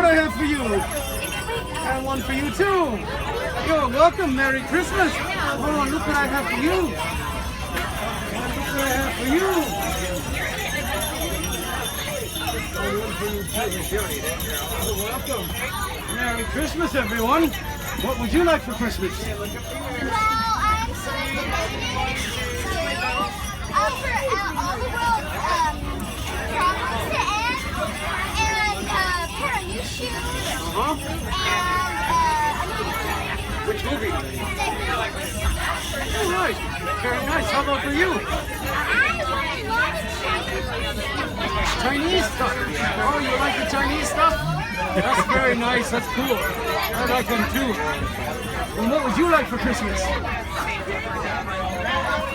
I have for you? And one for you too. You're welcome. Merry Christmas. Oh, look what I have for you. Look what I have for you. You're welcome. Merry Christmas, everyone. What would you like for Christmas? Well, I'm sort of debating for all the world's problems to end, and a pair of new shoes, and Which movie? Oh, nice. Very nice. How about for you? I want a lot of Chinese stuff. Oh, you like the Chinese stuff? That's very nice. That's cool. I like them too. And what would you like for Christmas?